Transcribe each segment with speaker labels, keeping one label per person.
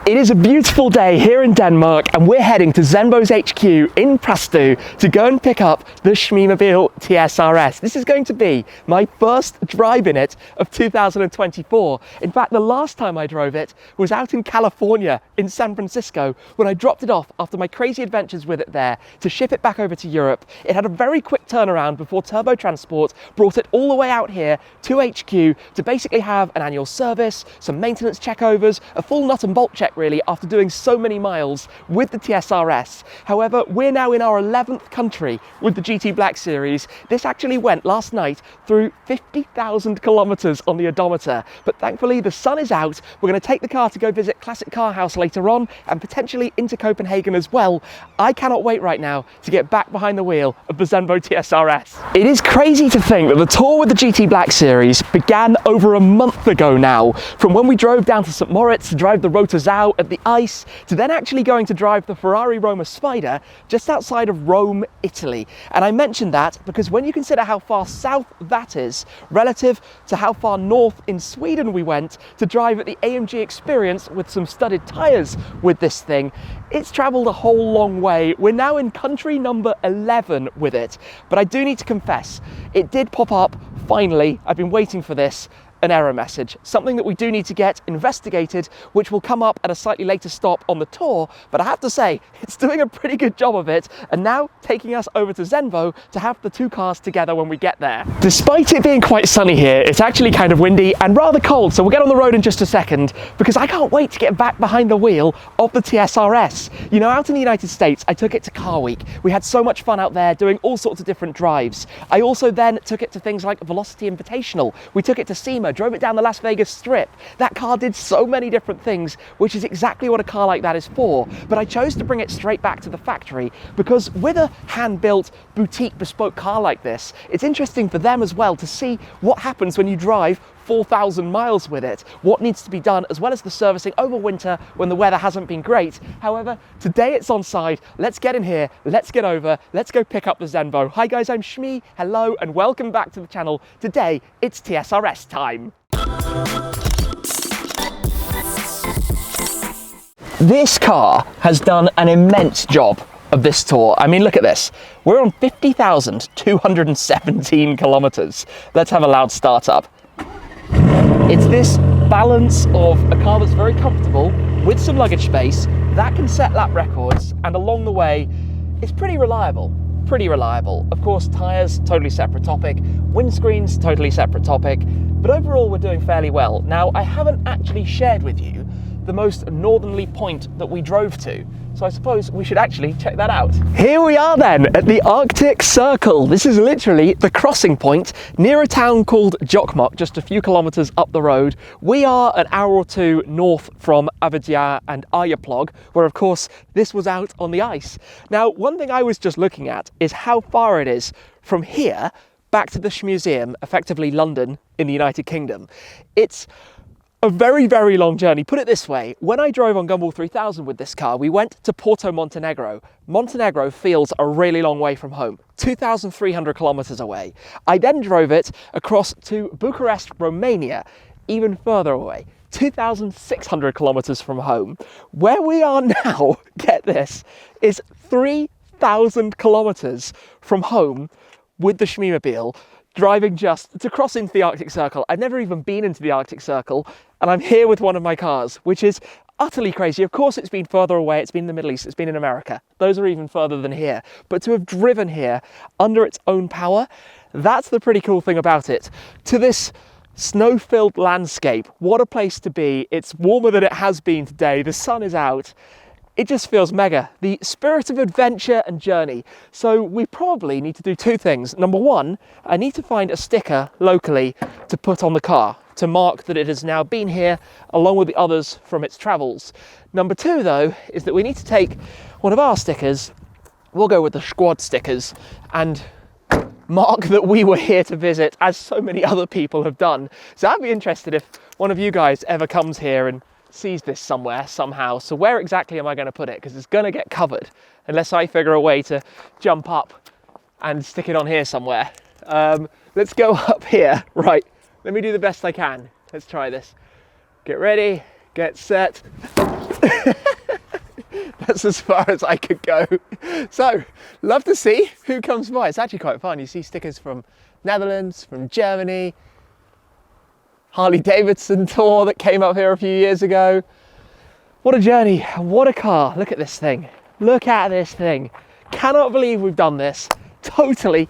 Speaker 1: It is a beautiful day here in Denmark and we're heading to Zenvo's HQ in Præstø to go and pick up the Shmeemobile TSRS. This is going to be my first drive in it of 2024. In fact, the last time I drove it was out in California in San Francisco when I dropped it off after my crazy adventures with it there to ship it back over to Europe. It had a very quick turnaround before Turbo Transport brought it all the way out here to HQ to basically have an annual service, some maintenance checkovers, a full nut and bolt check really after doing so many miles with the TSRS. However, we're now in our 11th country with the GT Black Series. This actually went last night through 50,000 kilometers on the odometer, but thankfully the sun is out. We're going to take the car to go visit Classic Car House later on and potentially into Copenhagen as well. I cannot wait right now to get back behind the wheel of the Zenvo TSRS. It is crazy to think that the tour with the GT Black Series began over a month ago now, from when we drove down to St. Moritz to drive the Rotozao at the ice, to then actually going to drive the Ferrari Roma Spider just outside of Rome, Italy. And I mentioned that because when you consider how far south that is relative to how far north in Sweden we went to drive at the AMG Experience with some studded tyres with this thing, it's travelled a whole long way. We're now in country number 11 with it, but I do need to confess, it did pop up finally. I've been waiting for this. An error message, something that we do need to get investigated, which will come up at a slightly later stop on the tour, but I have to say it's doing a pretty good job of it, and now taking us over to Zenvo to have the two cars together when we get there. Despite it being quite sunny here, it's actually kind of windy and rather cold, so we'll get on the road in just a second because I can't wait to get back behind the wheel of the TSRS. You know, out in the United States I took it to Car Week. We had so much fun out there doing all sorts of different drives. I also then took it to things like Velocity Invitational. We took it to SEMA, drove it down the Las Vegas Strip. That car did so many different things, which is exactly what a car like that is for. But I chose to bring it straight back to the factory because with a hand-built boutique bespoke car like this, it's interesting for them as well to see what happens when you drive 4,000 miles with it, what needs to be done, as well as the servicing over winter when the weather hasn't been great. However, today it's on side. Let's get in here, let's get over, let's go pick up the Zenvo. Hi guys, I'm Shmee, hello and welcome back to the channel. Today it's TSRS time. This car has done an immense job of this tour. I mean, look at this. We're on 50,217 kilometers. Let's have a loud start up. It's this balance of a car that's very comfortable with some luggage space that can set lap records, and along the way it's pretty reliable. Of course, tyres, totally separate topic, windscreens, totally separate topic, but overall we're doing fairly well. Now, I haven't actually shared with you the most northerly point that we drove to, so I suppose we should actually check that out. Here we are then at the Arctic Circle. This is literally the crossing point near a town called Jokkmokk, just a few kilometers up the road. We are an hour or two north from Avedja and Arjeplog, where of course this was out on the ice. Now, one thing I was just looking at is how far it is from here back to the Shmuseum, effectively London in the United Kingdom. It's a very, very long journey. Put it this way, when I drove on Gumball 3000 with this car, we went to Porto, Montenegro. Montenegro feels a really long way from home, 2,300 kilometers away. I then drove it across to Bucharest, Romania, even further away, 2,600 kilometers from home. Where we are now, get this, is 3,000 kilometers from home with the Shmeemobile, driving just to cross into the Arctic Circle. I've never even been into the Arctic Circle, and I'm here with one of my cars, which is utterly crazy. Of course, it's been further away. It's been in the Middle East. It's been in America. Those are even further than here. But to have driven here under its own power, that's the pretty cool thing about it. To this snow-filled landscape, what a place to be. It's warmer than it has been today. The sun is out. It just feels mega. The spirit of adventure and journey. So we probably need to do two things. Number one, I need to find a sticker locally to put on the car to mark that it has now been here along with the others from its travels. Number two though, is that we need to take one of our stickers, we'll go with the squad stickers, and mark that we were here to visit as so many other people have done. So I'd be interested if one of you guys ever comes here and sees this somewhere, somehow. So where exactly am I going to put it? Because it's going to get covered unless I figure a way to jump up and stick it on here somewhere. Let's go up here. Right, let me do the best I can. Let's try this. Get ready, get set. That's as far as I could go. So, love to see who comes by. It's actually quite fun. You see stickers from Netherlands, from Germany, Harley Davidson tour that came up here a few years ago. What a journey, what a car. Look at this thing. Look at this thing. Cannot believe we've done this. Totally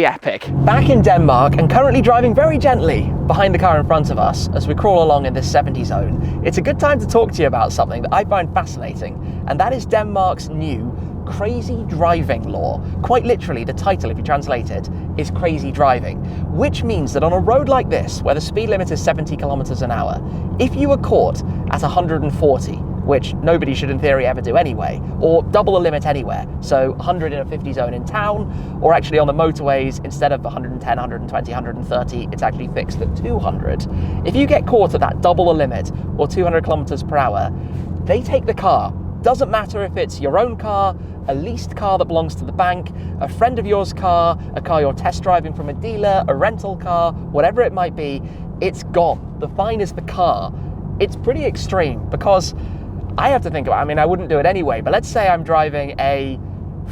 Speaker 1: epic. Back in Denmark and currently driving very gently behind the car in front of us as we crawl along in this 70 zone. It's a good time to talk to you about something that I find fascinating, and that is Denmark's new crazy driving law. Quite literally, the title, if you translate it, is crazy driving, which means that on a road like this, where the speed limit is 70 kilometers an hour, if you were caught at 140, which nobody should in theory ever do anyway, or double the limit anywhere, so 100 in a 50 zone in town, or actually on the motorways, instead of 110, 120, 130, it's actually fixed at 200. If you get caught at that double the limit, or 200 kilometers per hour, they take the car. Doesn't matter if it's your own car, a leased car that belongs to the bank, a friend of yours car, a car you're test driving from a dealer, a rental car, whatever it might be, it's gone. The fine is the car. It's pretty extreme because I have to think about, I mean, I wouldn't do it anyway, but let's say I'm driving a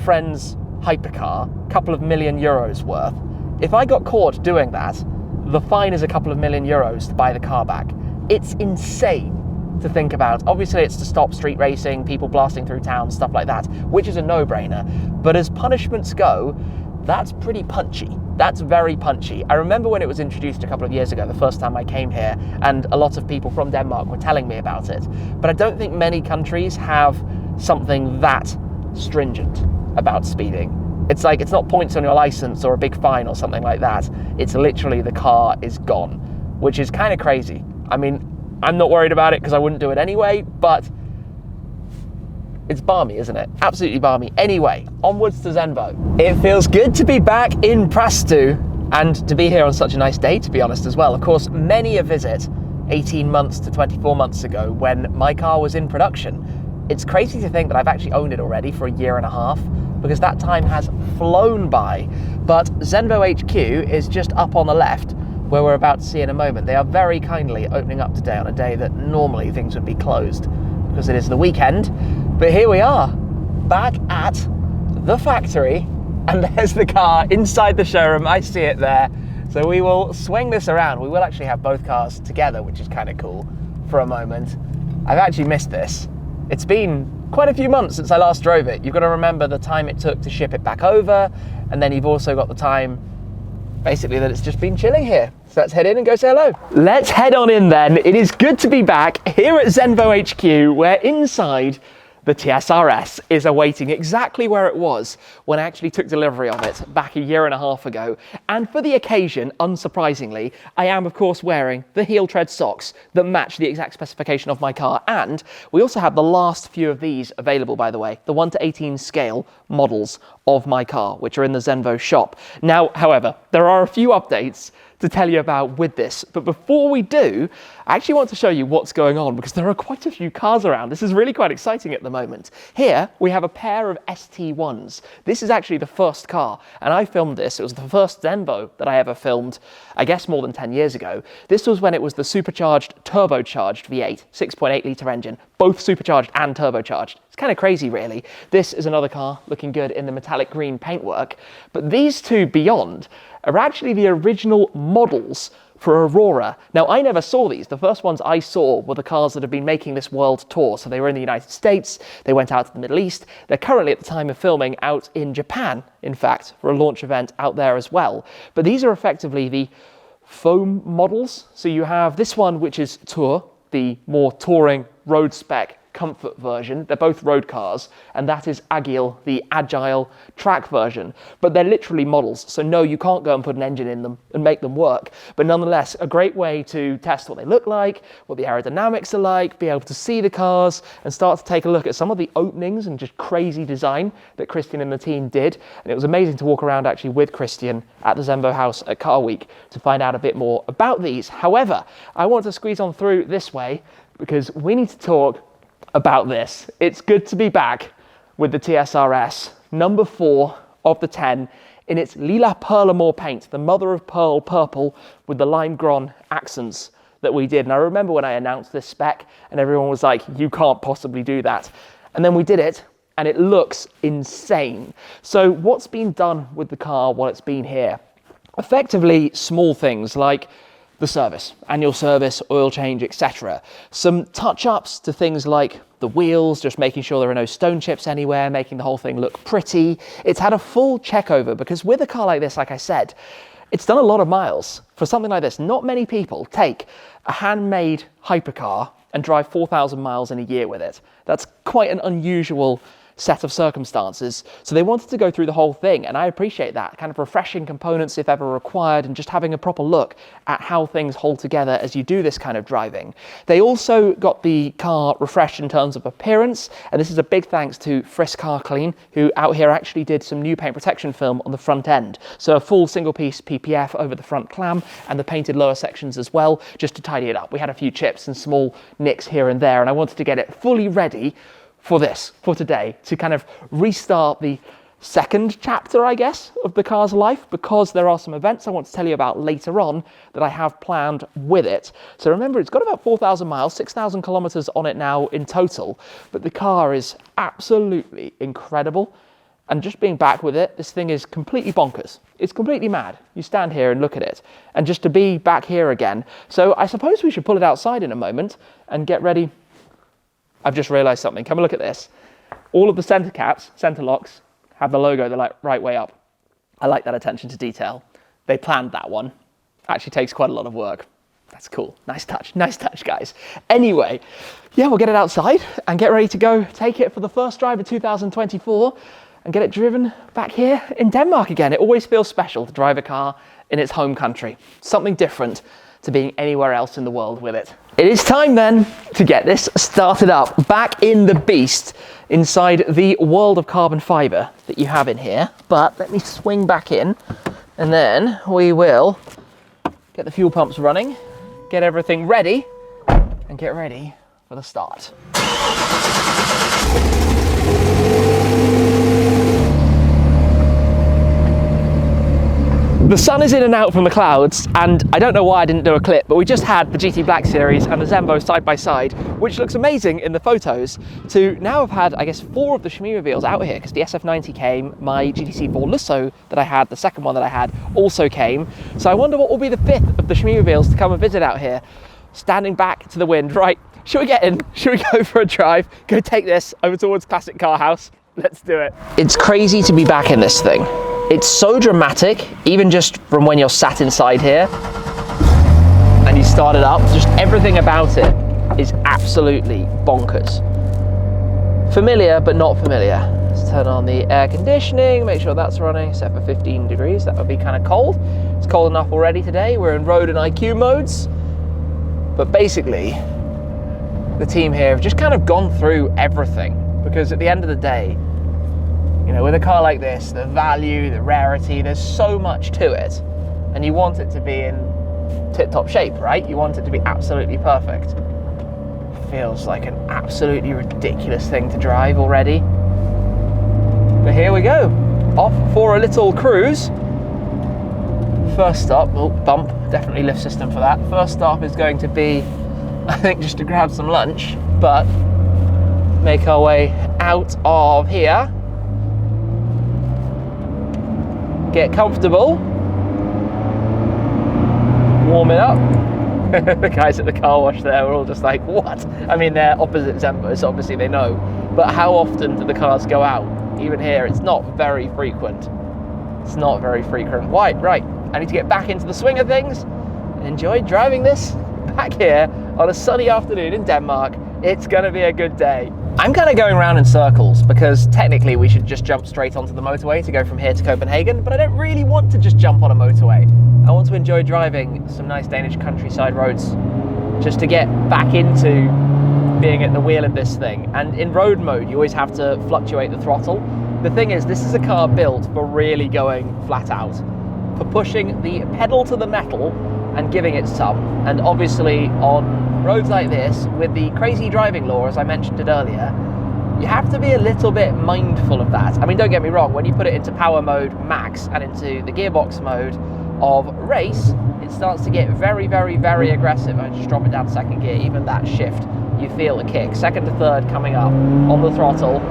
Speaker 1: friend's hypercar, couple of million euros worth. If I got caught doing that, the fine is a couple of million euros to buy the car back. It's insane to think about. Obviously, it's to stop street racing, people blasting through town, stuff like that, which is a no-brainer. But as punishments go, that's pretty punchy. That's very punchy. I remember when it was introduced a couple of years ago, the first time I came here, and a lot of people from Denmark were telling me about it. But I don't think many countries have something that stringent about speeding. It's like, it's not points on your license or a big fine or something like that. It's literally the car is gone, which is kind of crazy. I mean, I'm not worried about it because I wouldn't do it anyway, but it's balmy, isn't it? Absolutely balmy. Anyway, onwards to Zenvo. It feels good to be back in Prastu and to be here on such a nice day, to be honest, as well. Of course, many a visit 18 months to 24 months ago when my car was in production. It's crazy to think that I've actually owned it already for a year and a half because that time has flown by. But Zenvo HQ is just up on the left, where we're about to see in a moment. They are very kindly opening up today on a day that normally things would be closed because it is the weekend. But here we are, back at the factory, and there's the car inside the showroom. I see it there. So we will swing this around. We will actually have both cars together, which is kind of cool for a moment. I've actually missed this. It's been quite a few months since I last drove it. You've got to remember the time it took to ship it back over, and then you've also got the time basically that it's just been chilling here. So let's head in and go say hello. Let's head on in then. It is good to be back here at Zenvo HQ, where inside the TSRS is awaiting exactly where it was when I actually took delivery of it back a year and a half ago. And for the occasion, unsurprisingly, I am of course wearing the heel tread socks that match the exact specification of my car. And we also have the last few of these available, by the way, the 1:18 scale models of my car, which are in the Zenvo shop. Now, however, there are a few updates to tell you about with this. But before we do, I actually want to show you what's going on because there are quite a few cars around. This is really quite exciting at the moment. Here we have a pair of ST1s. This is actually the first car, and I filmed this. It was the first Zenvo that I ever filmed, I guess more than 10 years ago. This was when it was the supercharged, turbocharged V8, 6.8 litre engine, both supercharged and turbocharged. It's kind of crazy, really. This is another car looking good in the metallic green paintwork, but these two beyond are actually the original models for Aurora. Now, I never saw these. The first ones I saw were the cars that have been making this world tour. So they were in the United States, they went out to the Middle East. They're currently, at the time of filming, out in Japan, in fact, for a launch event out there as well. But these are effectively the foam models. So you have this one, which is Tour, the more touring road spec comfort version. They're both road cars, and that is Agile, the agile track version. But they're literally models, so no, you can't go and put an engine in them and make them work. But nonetheless, a great way to test what they look like, what the aerodynamics are like, be able to see the cars, and start to take a look at some of the openings and just crazy design that Christian and the team did. And it was amazing to walk around actually with Christian at the Zenvo house at Car Week to find out a bit more about these. However, I want to squeeze on through this way because we need to talk about this. It's good to be back with the TSRS, number 4 of the 10, in its Lila Perle Amour paint, the mother of pearl purple with the lime grön accents that we did. And I remember when I announced this spec and everyone was like, you can't possibly do that. And then we did it and it looks insane. So what's been done with the car while it's been here? Effectively small things like the service, annual service, oil change, etc. Some touch-ups to things like the wheels, just making sure there are no stone chips anywhere, making the whole thing look pretty. It's had a full check over because with a car like this, like I said, it's done a lot of miles. For something like this, not many people take a handmade hypercar and drive 4,000 miles in a year with it. That's quite an unusual set of circumstances. So they wanted to go through the whole thing, and I appreciate that, kind of refreshing components if ever required, and just having a proper look at how things hold together as you do this kind of driving. They also got the car refreshed in terms of appearance, and this is a big thanks to Frisk Car Clean, who out here actually did some new paint protection film on the front end. So a full single piece PPF over the front clam and the painted lower sections as well, just to tidy it up. We had a few chips and small nicks here and there, and I wanted to get it fully ready for today, to kind of restart the second chapter, I guess, of the car's life, because there are some events I want to tell you about later on that I have planned with it. So remember, it's got about 4,000 miles, 6,000 kilometers on it now in total, but the car is absolutely incredible. And just being back with it, this thing is completely bonkers. It's completely mad. You stand here and look at it, and just to be back here again. So I suppose we should pull it outside in a moment and get ready. I've just realized something. Come and look at this. All of the center caps, center locks, have the logo the right way up. I like that attention to detail. They planned that one. Actually takes quite a lot of work. That's cool. Nice touch, guys. Anyway, yeah, we'll get it outside and get ready to go take it for the first drive of 2024 and get it driven back here in Denmark again. It always feels special to drive a car in its home country. Something different to being anywhere else in the world with it. It is time then to get this started up, back in the beast, inside the world of carbon fibre that you have in here. But let me swing back in, and then we will get the fuel pumps running, get everything ready, and get ready for the start. The sun is in and out from the clouds, and I don't know why I didn't do a clip, but we just had the GT Black Series and the Zenvo side by side, which looks amazing in the photos, to now have had, I guess, 4 of the Shmeemobiles out here, because the SF90 came, my GTC4 Lusso that I had, the second one that I had, also came. So I wonder what will be the 5th of the Shmeemobiles to come and visit out here. Standing back to the wind. Right, should we get in? Should we go for a drive? Go take this over towards Classic Car House? Let's do it. It's crazy to be back in this thing. It's so dramatic, even just from when you're sat inside here and you start it up, just everything about it is absolutely bonkers. Familiar, but not familiar. Let's turn on the air conditioning, make sure that's running, set for 15 degrees. That would be kind of cold. It's cold enough already today. We're in road and IQ modes. But basically, the team here have just kind of gone through everything, because at the end of the day, you know, with a car like this, the value, the rarity, there's so much to it, and you want it to be in tip-top shape, right? You want it to be absolutely perfect. Feels like an absolutely ridiculous thing to drive already. But here we go, off for a little cruise. First stop, oh, bump, definitely lift system for that. First stop is going to be, I think, just to grab some lunch, but make our way out of here. Get comfortable, warm it up. The guys at the car wash there were all just like, what? I mean, they're opposite Zenvos, so obviously they know, but how often do the cars go out? Even here, it's not very frequent. It's not very frequent. Right, I need to get back into the swing of things and enjoy driving this back here on a sunny afternoon in Denmark. It's gonna be a good day. I'm kind of going around in circles because technically we should just jump straight onto the motorway to go from here to Copenhagen, but I don't really want to just jump on a motorway. I want to enjoy driving some nice Danish countryside roads just to get back into being at the wheel of this thing. And in road mode, you always have to fluctuate the throttle. The thing is, this is a car built for really going flat out, for pushing the pedal to the metal and giving it some. And obviously on roads like this, with the crazy driving law, as I mentioned it earlier, you have to be a little bit mindful of that. I mean, don't get me wrong, when you put it into power mode max and into the gearbox mode of race, it starts to get very, very, very aggressive. I just drop it down to second gear, even that shift, you feel the kick. Second to third coming up on the throttle.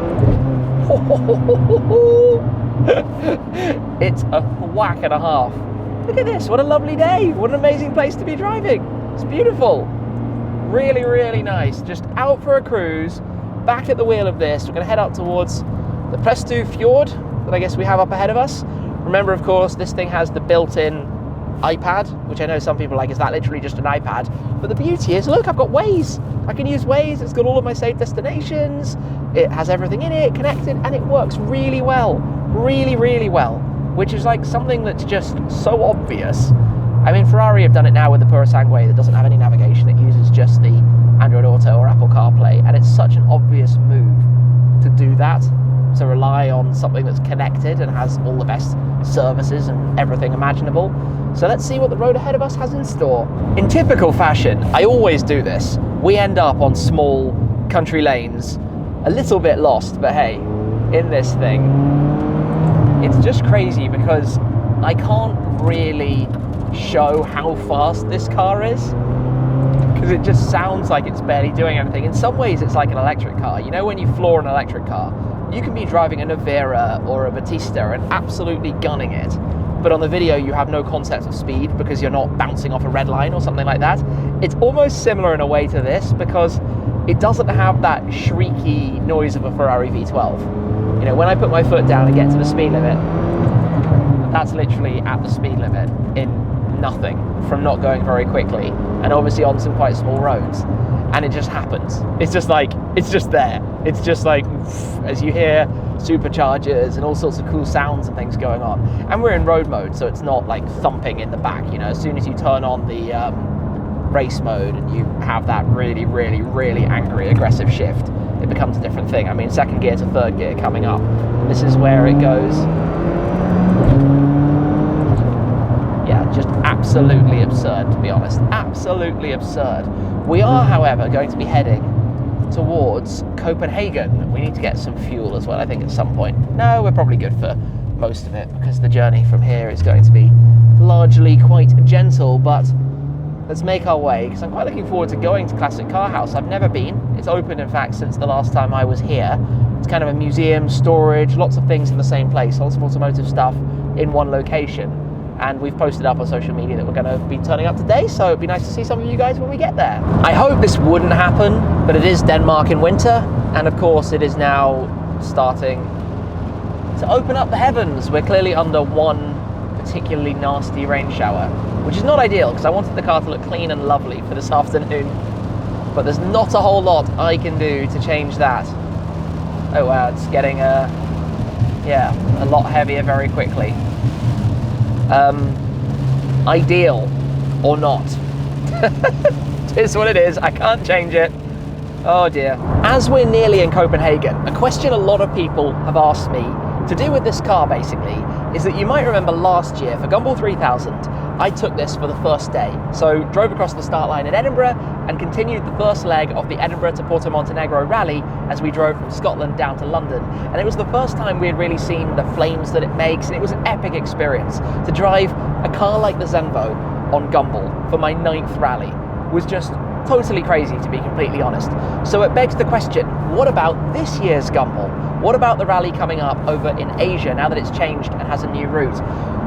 Speaker 1: It's a whack and a half. Look at this, what a lovely day. What an amazing place to be driving. It's beautiful. Really, really nice. Just out for a cruise, back at the wheel of this. We're gonna head up towards the Presto Fjord that I guess we have up ahead of us. Remember, of course, this thing has the built-in iPad, which I know some people are like, is that literally just an iPad? But the beauty is, look, I've got Waze. I can use Waze, it's got all of my saved destinations, it has everything in it, connected, and it works really well. Really, really well. Which is like something that's just so obvious. I mean, Ferrari have done it now with the Purosangue that doesn't have any navigation, it uses just the Android Auto or Apple CarPlay, and it's such an obvious move to do that, to rely on something that's connected and has all the best services and everything imaginable. So let's see what the road ahead of us has in store. In typical fashion, I always do this. We end up on small country lanes, a little bit lost, but hey, in this thing, it's just crazy because I can't really show how fast this car is because it just sounds like it's barely doing anything. In some ways, it's like an electric car. You know, when you floor an electric car, you can be driving a Nevera or a Battista and absolutely gunning it, but on the video you have no concept of speed because you're not bouncing off a red line or something like that. It's almost similar in a way to this because it doesn't have that shrieky noise of a Ferrari V12. You know, when I put my foot down and get to the speed limit, that's literally at the speed limit in nothing from not going very quickly, and obviously on some quite small roads, and it just happens. It's just like, it's just there. It's just like, as you hear superchargers and all sorts of cool sounds and things going on. And we're in road mode, so it's not like thumping in the back. You know, as soon as you turn on the race mode and you have that really, really, really angry, aggressive shift, it becomes a different thing. I mean, second gear to third gear coming up. This is where it goes. Yeah, just absolutely absurd, to be honest. Absolutely absurd. We are, however, going to be heading towards Copenhagen. We need to get some fuel as well, I think, at some point. No, we're probably good for most of it because the journey from here is going to be largely quite gentle, but let's make our way because I'm quite looking forward to going to Classic Car House. I've never been. It's opened, in fact, since the last time I was here. It's kind of a museum, storage, lots of things in the same place, lots of automotive stuff in one location. And we've posted up on social media that we're going to be turning up today, so it'd be nice to see some of you guys when we get there. I hope this wouldn't happen, but it is Denmark in winter, and of course it is now starting to open up the heavens. We're clearly under one particularly nasty rain shower, which is not ideal because I wanted the car to look clean and lovely for this afternoon, but there's not a whole lot I can do to change that. Oh wow, it's getting a lot heavier very quickly. Ideal or not. It is what it is, I can't change it. Oh dear. As we're nearly in Copenhagen, a question a lot of people have asked me to do with this car basically is that you might remember last year for Gumball 3000, I took this for the first day. So drove across the start line at Edinburgh and continued the first leg of the Edinburgh to Porto Montenegro rally as we drove from Scotland down to London. And it was the first time we had really seen the flames that it makes, and it was an epic experience. To drive a car like the Zenvo on Gumball for my 9th rally was just totally crazy, to be completely honest. So it begs the question, what about this year's Gumball? What about the rally coming up over in Asia now that it's changed and has a new route?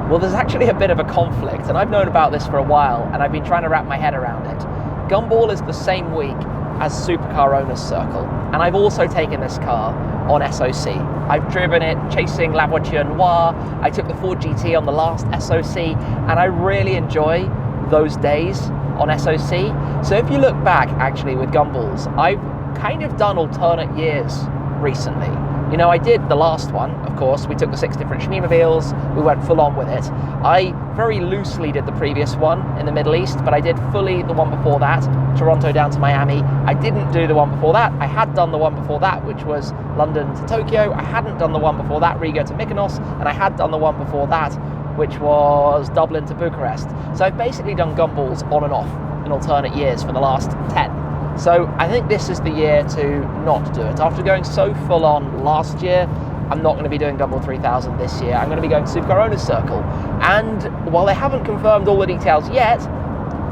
Speaker 1: Well, there's actually a bit of a conflict, and I've known about this for a while, and I've been trying to wrap my head around it. Gumball is the same week as Supercar Owners Circle, and I've also taken this car on SOC. I've driven it chasing La Voiture Noire, I took the Ford GT on the last SOC, and I really enjoy those days on SOC. So if you look back actually with Gumballs, I've kind of done alternate years recently. You know, I did the last one, of course. We took the 6 different Shmeemobiles, we went full on with it. I very loosely did the previous one in the Middle East, but I did fully the one before that, Toronto down to Miami. I didn't do the one before that. I had done the one before that, which was London to Tokyo. I hadn't done the one before that, Riga to Mykonos, and I had done the one before that, which was Dublin to Bucharest. So I've basically done Gumballs on and off in alternate years for the last 10. So I think this is the year to not do it. After going so full on last year, I'm not going to be doing Gumball 3000 this year. I'm going to be going to Supercar Owners Circle. And while they haven't confirmed all the details yet,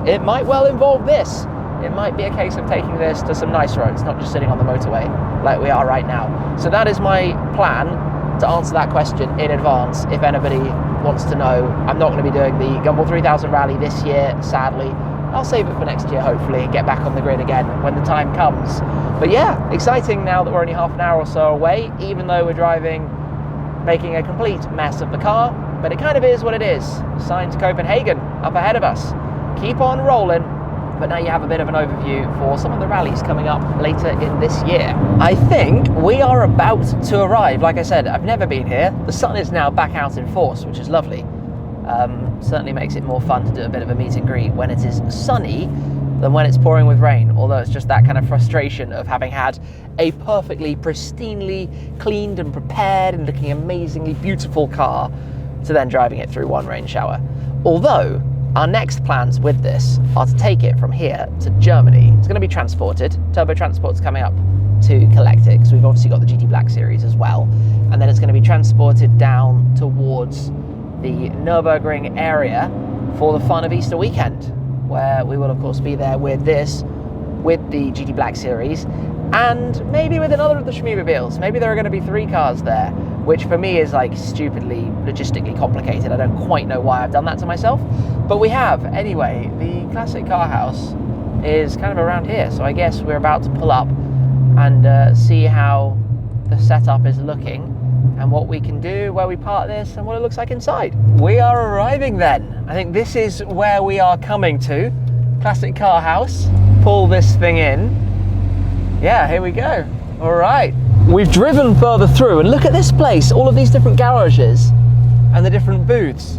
Speaker 1: it might well involve this. It might be a case of taking this to some nice roads, not just sitting on the motorway like we are right now. So that is my plan, to answer that question in advance if anybody wants to know. I'm not going to be doing the Gumball 3000 Rally this year, sadly. I'll save it for next year, hopefully, and get back on the grid again when the time comes. But yeah, exciting now that we're only half an hour or so away, even though we're driving, making a complete mess of the car. But it kind of is what it is. Sign to Copenhagen up ahead of us. Keep on rolling. But now you have a bit of an overview for some of the rallies coming up later in this year. I think we are about to arrive. Like I said, I've never been here. The sun is now back out in force, which is lovely. Certainly makes it more fun to do a bit of a meet and greet when it is sunny than when it's pouring with rain, although it's just that kind of frustration of having had a perfectly pristinely cleaned and prepared and looking amazingly beautiful car to then driving it through one rain shower. Although our next plans with this are to take it from here to Germany. It's going to be transported. Turbo Transport's coming up to collect it, because we've obviously got the GT Black Series as well. And then it's going to be transported down towards the Nürburgring area for the fun of Easter weekend, where we will of course be there with this, with the GT Black Series, and maybe with another of the Schmiemobiles. Maybe there are going to be 3 cars there, which for me is like stupidly logistically complicated. I don't quite know why I've done that to myself, but we have. Anyway, the Classic Car House is kind of around here, so I guess we're about to pull up and see how the setup is looking and what we can do, where we park this, and what it looks like inside. We are arriving then. I think this is where we are coming to. Classic Car House. Pull this thing in. Yeah, here we go. All right. We've driven further through, and look at this place, all of these different garages and the different booths.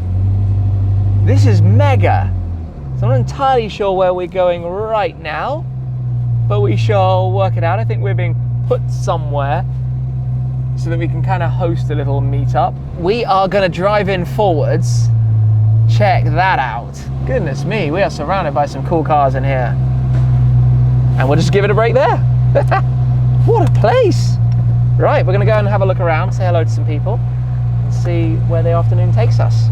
Speaker 1: This is mega. So I'm not entirely sure where we're going right now, but we shall work it out. I think we're being put somewhere so that we can kind of host a little meetup. We are going to drive in forwards. Check that out. Goodness me, we are surrounded by some cool cars in here. And we'll just give it a break there. What a place. Right, we're going to go and have a look around, say hello to some people, and see where the afternoon takes us.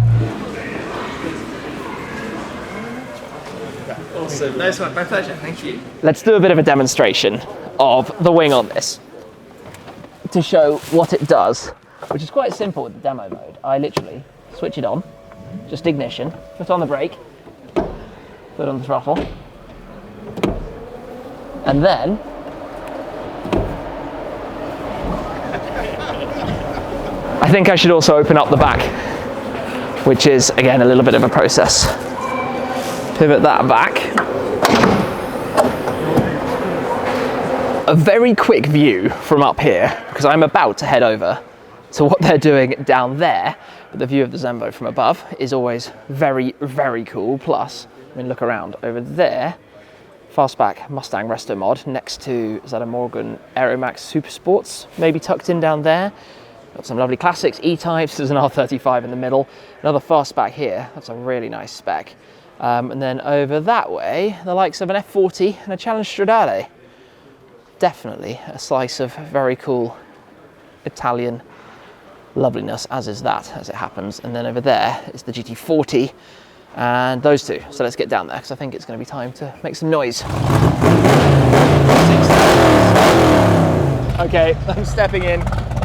Speaker 1: Awesome, nice one, my pleasure, thank you. Let's do a bit of a demonstration of the wing on this, to show what it does, which is quite simple with the demo mode. I literally switch it on, just ignition, put on the brake, put on the throttle, and then I think I should also open up the back, which is again a little bit of a process. Pivot that back. A very quick view from up here, because I'm about to head over to what they're doing down there, but the view of the Zenvo from above is always very, very cool. Plus, I mean, look around over there, fastback Mustang Resto Mod next to Zeta Morgan Aeromax Super Sports, maybe tucked in down there. Got some lovely classics, E-types, there's an R35 in the middle, another fastback here, that's a really nice spec. And then over that way, the likes of an F40 and a Challenge Stradale. Definitely a slice of very cool Italian loveliness, as is that, as it happens. And then over there is the GT40 and those two. So let's get down there, because I think it's going to be time to make some noise. Okay, I'm stepping in.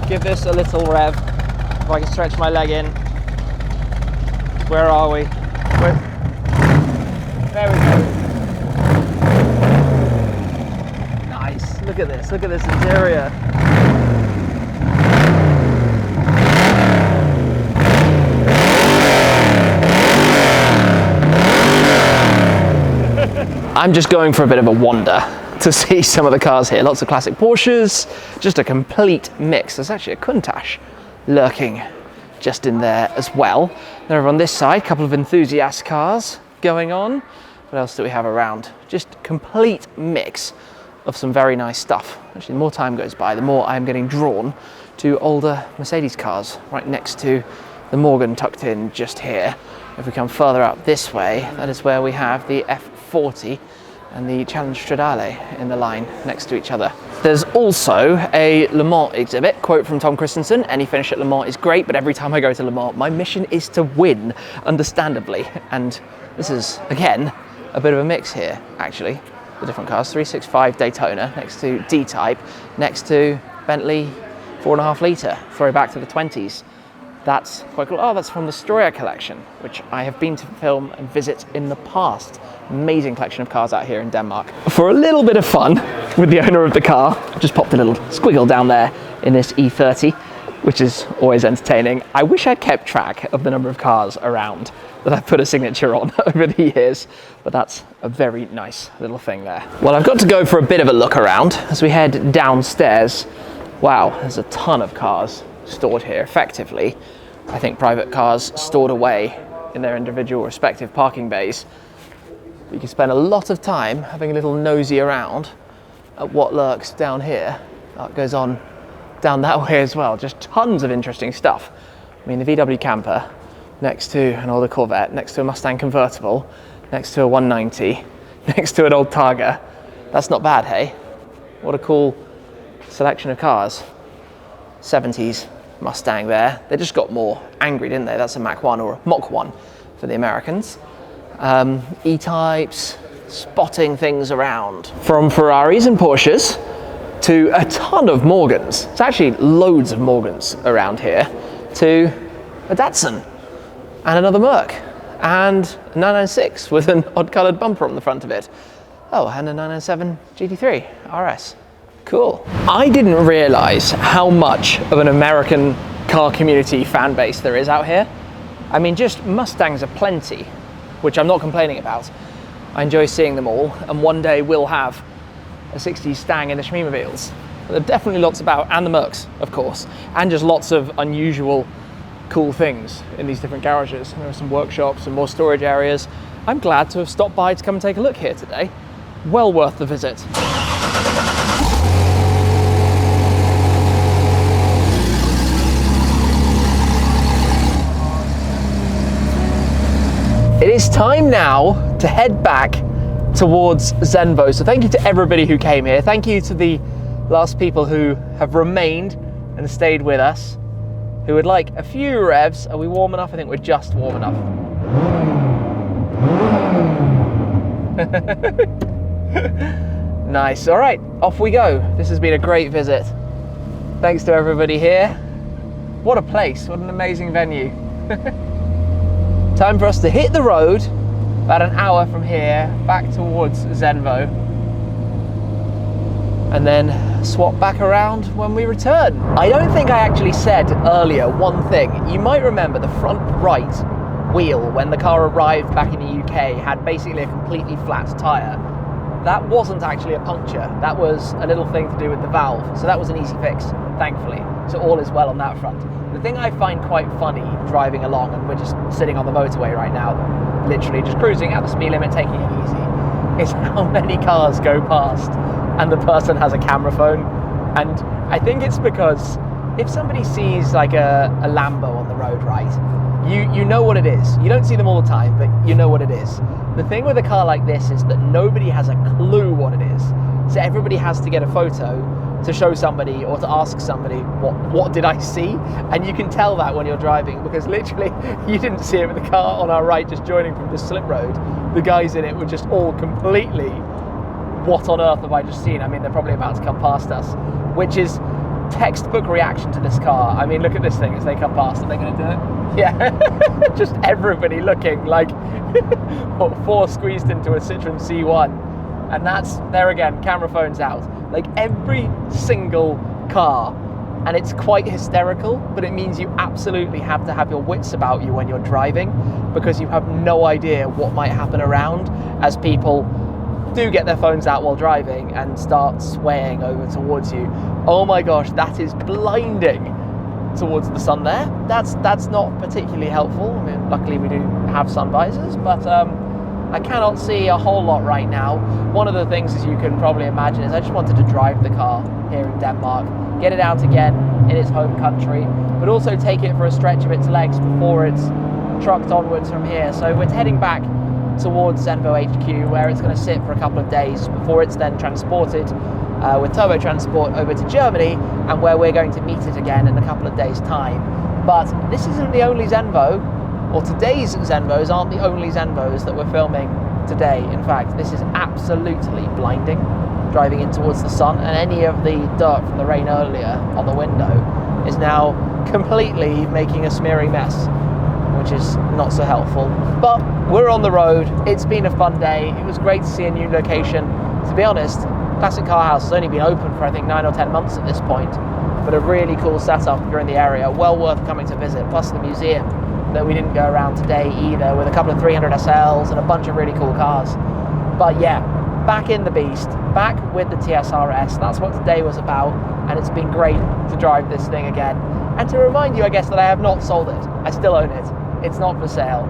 Speaker 1: Give this a little rev. If I can stretch my leg in. Where are we? There we go. Nice. Look at this. Look at this interior. I'm just going for a bit of a wander to see some of the cars here. Lots of classic Porsches, just a complete mix. There's actually a Countach lurking just in there as well. Then over on this side, a couple of enthusiast cars going on. What else do we have around? Just complete mix of some very nice stuff. Actually, the more time goes by, the more I'm getting drawn to older Mercedes cars right next to the Morgan tucked in just here. If we come further up this way, that is where we have the F40 and the Challenge Stradale in the line next to each other. There's also a Le Mans exhibit. Quote from Tom Christensen: any finish at Le Mans is great, but every time I go to Le Mans, my mission is to win, understandably. And this is, again, a bit of a mix here, actually. The different cars, 365 Daytona next to D-Type, next to Bentley 4.5 litre, throwback to the 20s. That's quite cool. Oh, that's from the Stroyer collection, which I have been to film and visit in the past. Amazing collection of cars out here in Denmark. For a little bit of fun with the owner of the car, I just popped a little squiggle down there in this E30, which is always entertaining. I wish I'd kept track of the number of cars around that I've put a signature on over the years, but that's a very nice little thing there. Well, I've got to go for a bit of a look around as we head downstairs. Wow, there's a ton of cars stored here, effectively. I think private cars stored away in their individual respective parking bays. You can spend a lot of time having a little nosy around at what lurks down here. That goes on down that way as well. Just tons of interesting stuff. I mean, the VW camper next to an older Corvette, next to a Mustang convertible, next to a 190, next to an old Targa. That's not bad, hey? What a cool selection of cars. 70s Mustang there. They just got more angry, didn't they? That's a Mach 1 or a Mach 1 for the Americans. E-types, spotting things around. From Ferraris and Porsches to a ton of Morgans. It's actually loads of Morgans around here, to a Datsun and another Merc and a 996 with an odd coloured bumper on the front of it. Oh, and a 997 GT3 RS. Cool. I didn't realise how much of an American car community fan base there is out here. I mean, just Mustangs are plenty, which I'm not complaining about. I enjoy seeing them all, and one day we'll have a 60s Stang in the Shmeemobiles. There are definitely lots about, and the Mercs, of course, and just lots of unusual, cool things in these different garages. There are some workshops and more storage areas. I'm glad to have stopped by to come and take a look here today. Well worth the visit. It is time now to head back towards Zenvo. So thank you to everybody who came here. Thank you to the last people who have remained and stayed with us, who would like a few revs. Are we warm enough? I think we're just warm enough. Nice. All right, off we go. This has been a great visit. Thanks to everybody here. What a place, what an amazing venue. Time for us to hit the road, about an hour from here, back towards Zenvo, and then swap back around when we return. I don't think I actually said earlier one thing. You might remember the front right wheel when the car arrived back in the UK had basically a completely flat tyre. That wasn't actually a puncture, that was a little thing to do with the valve, so that was an easy fix, thankfully. So all is well on that front. The thing I find quite funny driving along, and we're just sitting on the motorway right now, literally just cruising at the speed limit, taking it easy, is how many cars go past and the person has a camera phone. And I think it's because if somebody sees like a Lambo on the road, right, you know what it is. You don't see them all the time, but you know what it is. The thing with a car like this is that nobody has a clue what it is. So everybody has to get a photo to show somebody or to ask somebody, what did I see? And you can tell that when you're driving, because literally you didn't see it with the car on our right just joining from the slip road. The guys in it were just all completely, what on earth have I just seen? I mean, they're probably about to come past us, which is textbook reaction to this car. I mean, look at this thing as they come past. Are they going to do it? Yeah, just everybody looking like four squeezed into a Citroen C1. And that's, there again, camera phones out. Like every single car, and it's quite hysterical, but it means you absolutely have to have your wits about you when you're driving, because you have no idea what might happen around as people do get their phones out while driving and start swaying over towards you. Oh my gosh, that is blinding towards the sun there. That's not particularly helpful. I mean, luckily we do have sun visors, but I cannot see a whole lot right now. One of the things, as you can probably imagine, is I just wanted to drive the car here in Denmark, get it out again in its home country, but also take it for a stretch of its legs before it's trucked onwards from here. So we're heading back
Speaker 2: towards Zenvo HQ, where it's going to sit for a couple of days before it's then transported with Turbo Transport over to Germany, and where we're going to meet it again in a couple of days' time. But this isn't the only Zenvo, or today's Zenvos aren't the only Zenvos that we're filming today. In fact, this is absolutely blinding, driving in towards the sun, and any of the dirt from the rain earlier on the window is now completely making a smeary mess, which is not so helpful. But we're on the road. It's been a fun day. It was great to see a new location. To be honest, Classic Car House has only been open for I think 9 or 10 months at this point, but a really cool setup if you're in the area, well worth coming to visit, plus the museum that we didn't go around today either, with a couple of 300 SLs and a bunch of really cool cars. But yeah, back in the beast, back with the TSRS. That's what today was about, and it's been great to drive this thing again. And to remind you, I guess, that I have not sold it. I still own it. It's not for sale.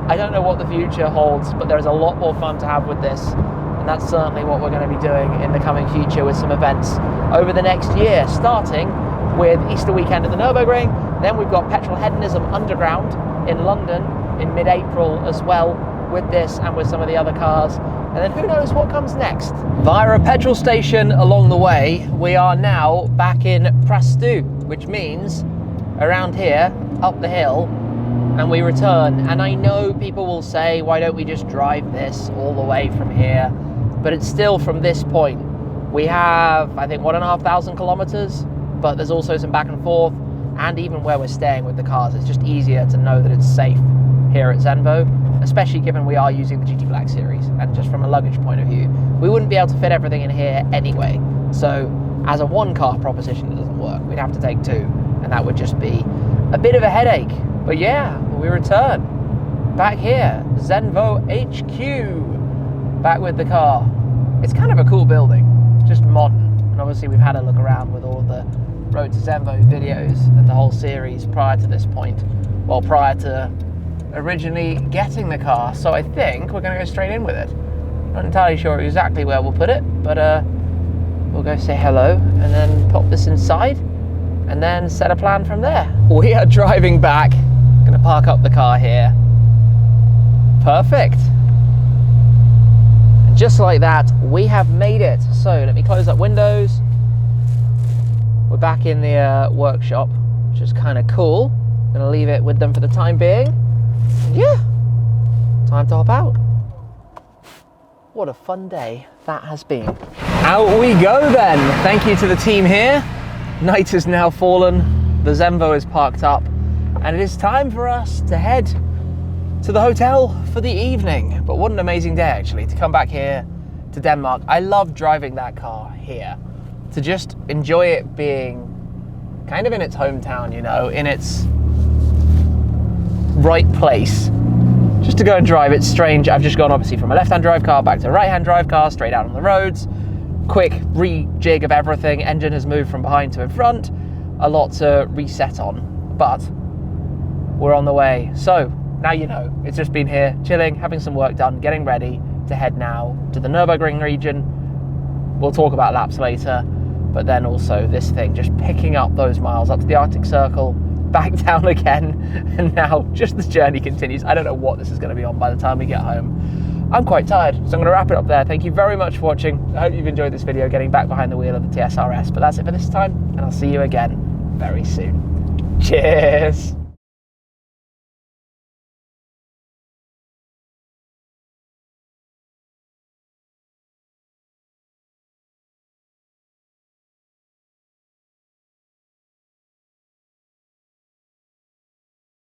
Speaker 2: I don't know what the future holds, but there's a lot more fun to have with this, and that's certainly what we're going to be doing in the coming future with some events over the next year, starting with Easter weekend at the Nürburgring. Then we've got Petrol Hedonism Underground in London in mid-April as well, with this and with some of the other cars. And then who knows what comes next. Via a petrol station along the way, we are now back in Prastu, which means around here, up the hill, and we return. And I know people will say, why don't we just drive this all the way from here? But it's still from this point. We have, I think, 1,500 kilometers, but there's also some back and forth. And even where we're staying with the cars, it's just easier to know that it's safe here at Zenvo, especially given we are using the GT Black Series. And just from a luggage point of view, we wouldn't be able to fit everything in here anyway. So as a one car proposition, it doesn't work. We'd have to take two, and that would just be a bit of a headache. But yeah, we return back here, Zenvo HQ, back with the car. It's kind of a cool building, just modern. And obviously we've had a look around with all the Road to Zenvo videos and the whole series prior to this point, well, prior to originally getting the car. So I think we're going to go straight in with it. Not entirely sure exactly where we'll put it, but we'll go say hello and then pop this inside and then set a plan from there. We are driving back. Going to park up the car here. Perfect. And just like that, we have made it. So let me close up windows. We're back in the workshop, which is kind of cool. Gonna leave it with them for the time being. And yeah, time to hop out. What a fun day that has been. Out we go then. Thank you to the team here. Night has now fallen. The Zenvo is parked up, and it is time for us to head to the hotel for the evening. But what an amazing day actually to come back here to Denmark. I love driving that car here. To just enjoy it being kind of in its hometown, you know, in its right place. Just to go and drive, it's strange. I've just gone obviously from a left-hand drive car back to a right-hand drive car, straight out on the roads. Quick rejig of everything. Engine has moved from behind to in front. A lot to reset on, but we're on the way. So now you know, it's just been here, chilling, having some work done, getting ready to head now to the Nürburgring region. We'll talk about laps later. But then also this thing, just picking up those miles up to the Arctic Circle, back down again, and now just the journey continues. I don't know what this is going to be on by the time we get home. I'm quite tired, so I'm going to wrap it up there. Thank you very much for watching. I hope you've enjoyed this video, getting back behind the wheel of the TSRS. But that's it for this time, and I'll see you again very soon. Cheers!